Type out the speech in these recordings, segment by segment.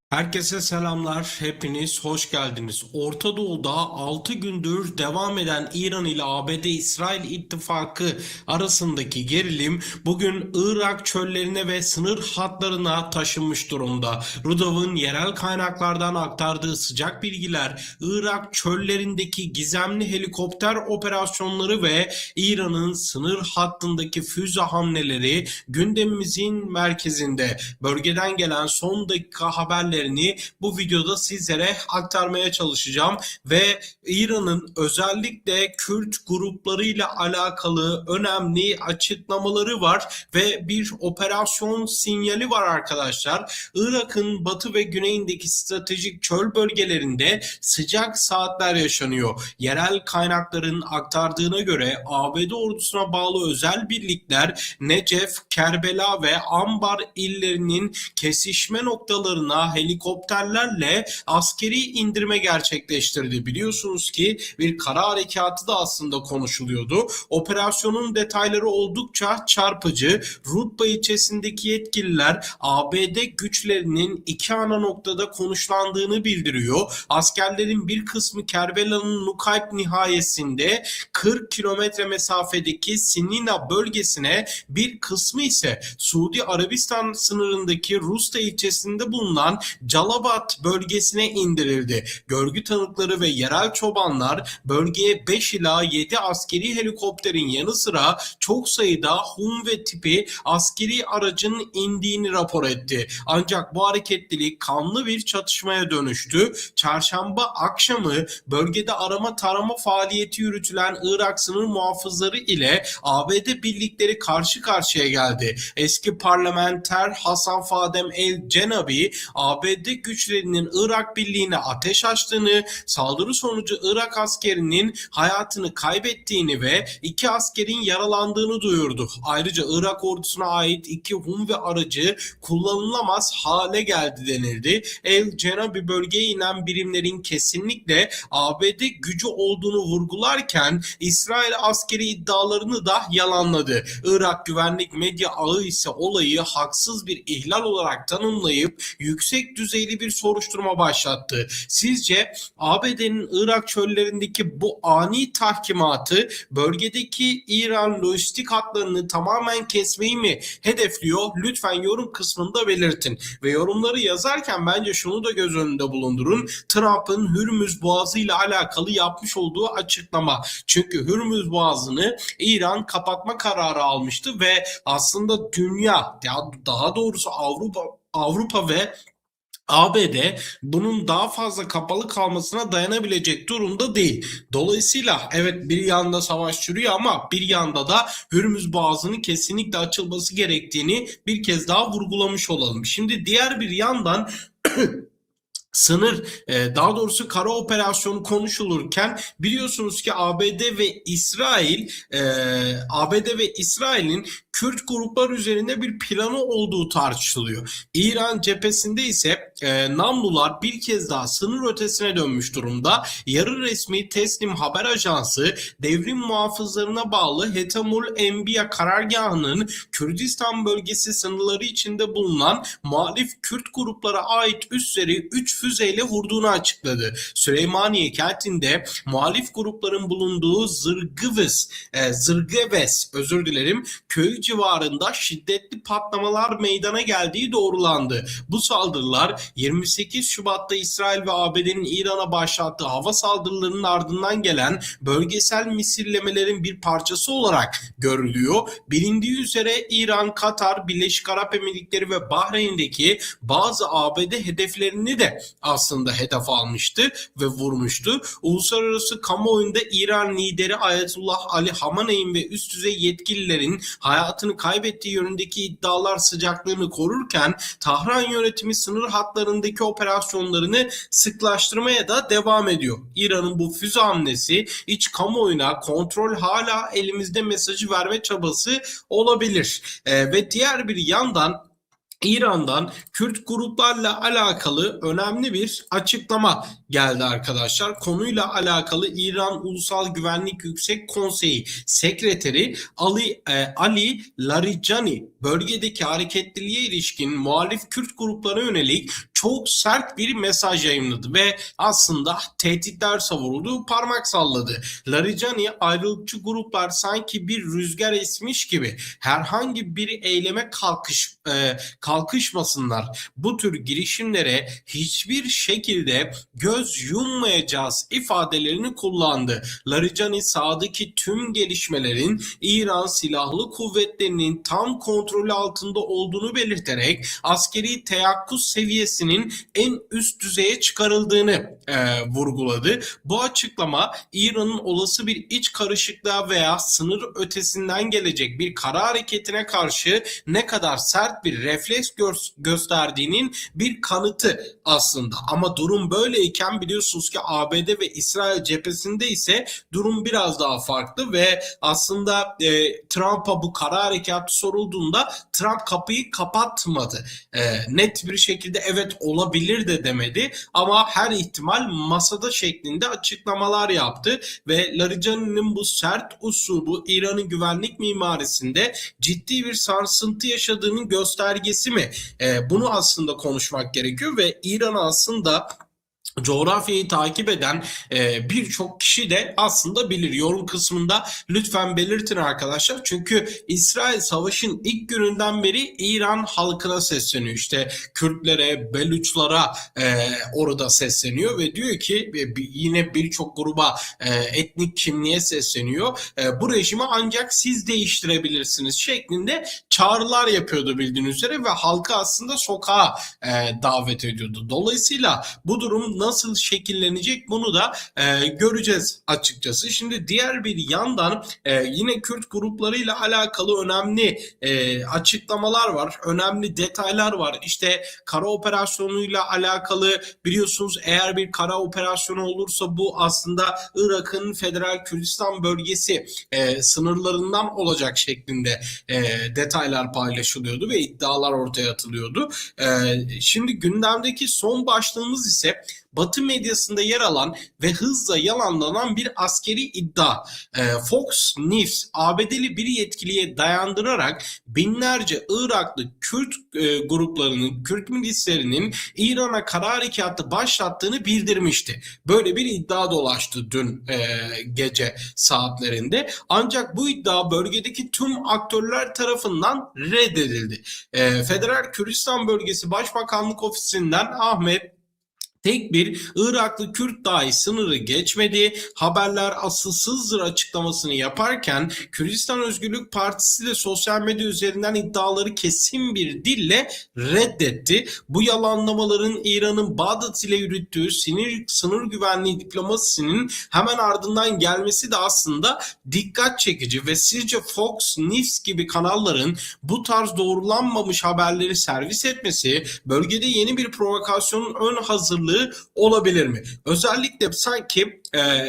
Herkese selamlar, hepiniz hoş geldiniz. Orta Doğu'da 6 gündür devam eden İran ile ABD-İsrail ittifakı arasındaki gerilim bugün Irak çöllerine ve sınır hatlarına taşınmış durumda. Rudav'ın yerel kaynaklardan aktardığı sıcak bilgiler, Irak çöllerindeki gizemli helikopter operasyonları ve İran'ın sınır hattındaki füze hamleleri gündemimizin merkezinde. Bölgeden gelen son dakika haberleri bu videoda sizlere aktarmaya çalışacağım ve İran'ın özellikle Kürt gruplarıyla alakalı önemli açıklamaları var ve bir operasyon sinyali var arkadaşlar. Irak'ın batı ve güneyindeki stratejik çöl bölgelerinde sıcak saatler yaşanıyor. Yerel kaynakların aktardığına göre ABD ordusuna bağlı özel birlikler Necef, Kerbela ve Ambar illerinin kesişme noktalarına helikopterlerle askeri indirme gerçekleştirdi. Biliyorsunuz ki bir kara harekatı da aslında konuşuluyordu. Operasyonun detayları oldukça çarpıcı. Rutba ilçesindeki yetkililer ABD güçlerinin iki ana noktada konuşlandığını bildiriyor. Askerlerin bir kısmı Kerbela'nın Nukayb nihayesinde 40 kilometre mesafedeki Sinina bölgesine, bir kısmı ise Suudi Arabistan sınırındaki Rusta ilçesinde bulunan Calabat bölgesine indirildi. Görgü tanıkları ve yerel çobanlar bölgeye 5 ila 7 askeri helikopterin yanı sıra çok sayıda Humve tipi askeri aracın indiğini rapor etti. Ancak bu hareketlilik kanlı bir çatışmaya dönüştü. Çarşamba akşamı bölgede arama tarama faaliyeti yürütülen Irak sınır muhafızları ile ABD birlikleri karşı karşıya geldi. Eski parlamenter Hasan Fadem El Cenabi, ABD güçlerinin Irak birliğine ateş açtığını, saldırı sonucu Irak askerinin hayatını kaybettiğini ve 2 askerin yaralandığını duyurdu. Ayrıca Irak ordusuna ait 2 Humve aracı kullanılamaz hale geldi denildi. El Cenabi bölgeye inen birimlerin kesinlikle ABD gücü olduğunu vurgularken İsrail askeri iddialarını da yalanladı. Irak güvenlik medya ağı ise olayı haksız bir ihlal olarak tanımlayıp yüksek düzeyli bir soruşturma başlattı. Sizce ABD'nin Irak çöllerindeki bu ani tahkimatı bölgedeki İran lojistik hatlarını tamamen kesmeyi mi hedefliyor? Lütfen yorum kısmında belirtin. Ve yorumları yazarken bence şunu da göz önünde bulundurun. Trump'ın Hürmüz Boğazı ile alakalı yapmış olduğu açıklama. Çünkü Hürmüz Boğazı'nı İran kapatma kararı almıştı ve aslında dünya, ya daha doğrusu Avrupa ve ABD bunun daha fazla kapalı kalmasına dayanabilecek durumda değil. Dolayısıyla evet, bir yanda savaş sürüyor ama bir yanda da Hürmüz Boğazı'nın kesinlikle açılması gerektiğini bir kez daha vurgulamış olalım. Şimdi diğer bir yandan daha doğrusu kara operasyonu konuşulurken biliyorsunuz ki ABD ve İsrail'in Kürt gruplar üzerinde bir planı olduğu tartışılıyor. İran cephesinde ise Namlular bir kez daha sınır ötesine dönmüş durumda. Yarı resmi Teslim haber ajansı devrim muhafızlarına bağlı Hetamul Enbiya karargahının Kürdistan bölgesi sınırları içinde bulunan muhalif Kürt gruplara ait üsleri 3 füzeyle vurduğunu açıkladı. Süleymaniye kentinde muhalif grupların bulunduğu Zırgeves köyü civarında şiddetli patlamalar meydana geldiği doğrulandı. Bu saldırılar 28 Şubat'ta İsrail ve ABD'nin İran'a başlattığı hava saldırılarının ardından gelen bölgesel misillemelerin bir parçası olarak görülüyor. Bilindiği üzere İran, Katar, Birleşik Arap Emirlikleri ve Bahreyn'deki bazı ABD hedeflerini de aslında hedef almıştı ve vurmuştu. Uluslararası kamuoyunda İran lideri Ayetullah Ali Hamene'in ve üst düzey yetkililerin hayatını kaybettiği yönündeki iddialar sıcaklığını korurken Tahran yönetimi sınır hatlarındaki operasyonlarını sıklaştırmaya da devam ediyor. İran'ın bu füze hamlesi iç kamuoyuna kontrol hala elimizde mesajı verme çabası olabilir. Ve diğer bir yandan İran'dan Kürt gruplarla alakalı önemli bir açıklama geldi arkadaşlar. Konuyla alakalı İran Ulusal Güvenlik Yüksek Konseyi Sekreteri Ali Larijani bölgedeki hareketliliğe ilişkin muhalif Kürt gruplara yönelik çok sert bir mesaj yayınladı ve aslında tehditler savuruldu, parmak salladı. Larijani ayrılıkçı gruplar sanki bir rüzgar esmiş gibi herhangi bir eyleme kalkışmasınlar. Bu tür girişimlere hiçbir şekilde göz yummayacağız ifadelerini kullandı. Larijani sahadaki tüm gelişmelerin İran Silahlı Kuvvetleri'nin tam kontrolü altında olduğunu belirterek askeri teyakkuz seviyesinin en üst düzeye çıkarıldığını vurguladı. Bu açıklama İran'ın olası bir iç karışıklığa veya sınır ötesinden gelecek bir kara hareketine karşı ne kadar sert bir refleks gösterdiğinin bir kanıtı aslında. Ama durum böyleyken biliyorsunuz ki ABD ve İsrail cephesinde ise durum biraz daha farklı ve aslında Trump'a bu kara harekatı sorulduğunda Trump kapıyı kapatmadı. Net bir şekilde evet olabilir de demedi ama her ihtimal masada şeklinde açıklamalar yaptı ve Larijani'nin bu sert uslubu İran'ın güvenlik mimarisinde ciddi bir sarsıntı yaşadığının göstergesi mi? Bunu aslında konuşmak gerekiyor ve İran aslında coğrafyayı takip eden birçok kişi de aslında bilir. Yorum kısmında lütfen belirtin arkadaşlar. Çünkü İsrail savaşın ilk gününden beri İran halkına sesleniyor. İşte Kürtlere, Beluçlara orada sesleniyor ve diyor ki yine birçok gruba etnik kimliğe sesleniyor. Bu rejimi ancak siz değiştirebilirsiniz şeklinde çağrılar yapıyordu bildiğiniz üzere ve halkı aslında sokağa davet ediyordu. Dolayısıyla bu durum nasıl şekillenecek bunu da göreceğiz açıkçası. Şimdi diğer bir yandan yine Kürt gruplarıyla alakalı önemli açıklamalar var. Önemli detaylar var. İşte kara operasyonuyla alakalı biliyorsunuz eğer bir kara operasyonu olursa bu aslında Irak'ın Federal Kürdistan bölgesi sınırlarından olacak şeklinde detaylar paylaşılıyordu ve iddialar ortaya atılıyordu. Şimdi gündemdeki son başlığımız ise Batı medyasında yer alan ve hızla yalanlanan bir askeri iddia. Fox News, ABD'li bir yetkiliye dayandırarak binlerce Iraklı Kürt gruplarının, Kürt milislerinin İran'a kara harekatı başlattığını bildirmişti. Böyle bir iddia dolaştı dün gece saatlerinde. Ancak bu iddia bölgedeki tüm aktörler tarafından reddedildi. Federal Kürdistan Bölgesi Başbakanlık Ofisi'nden Ahmet tek bir Iraklı Kürt dahi sınırı geçmedi. Haberler asılsızdır açıklamasını yaparken Kürdistan Özgürlük Partisi de sosyal medya üzerinden iddiaları kesin bir dille reddetti. Bu yalanlamaların İran'ın Bağdat ile yürüttüğü sınır güvenliği diplomasisinin hemen ardından gelmesi de aslında dikkat çekici ve sizce Fox News gibi kanalların bu tarz doğrulanmamış haberleri servis etmesi bölgede yeni bir provokasyonun ön hazırlığı olabilir mi? Özellikle sanki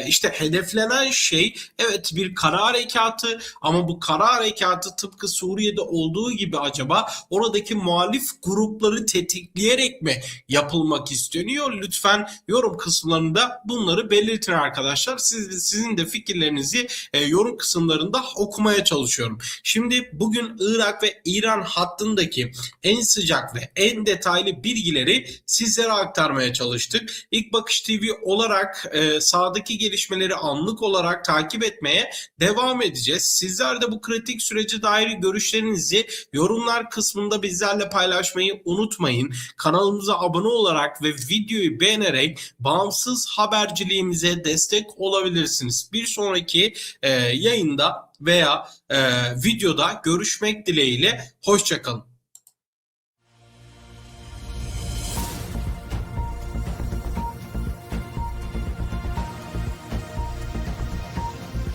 işte hedeflenen şey evet bir kara harekatı ama bu kara harekatı tıpkı Suriye'de olduğu gibi acaba oradaki muhalif grupları tetikleyerek mi yapılmak isteniyor? Lütfen yorum kısımlarında bunları belirtin arkadaşlar. Sizin de fikirlerinizi yorum kısımlarında okumaya çalışıyorum. Şimdi bugün Irak ve İran hattındaki en sıcak ve en detaylı bilgileri sizlere aktarmaya çalıştık. İlk Bakış TV olarak sahadaki gelişmeleri anlık olarak takip etmeye devam edeceğiz. Sizler de bu kritik sürece dair görüşlerinizi yorumlar kısmında bizlerle paylaşmayı unutmayın. Kanalımıza abone olarak ve videoyu beğenerek bağımsız haberciliğimize destek olabilirsiniz. Bir sonraki yayında veya videoda görüşmek dileğiyle. Hoşça kalın.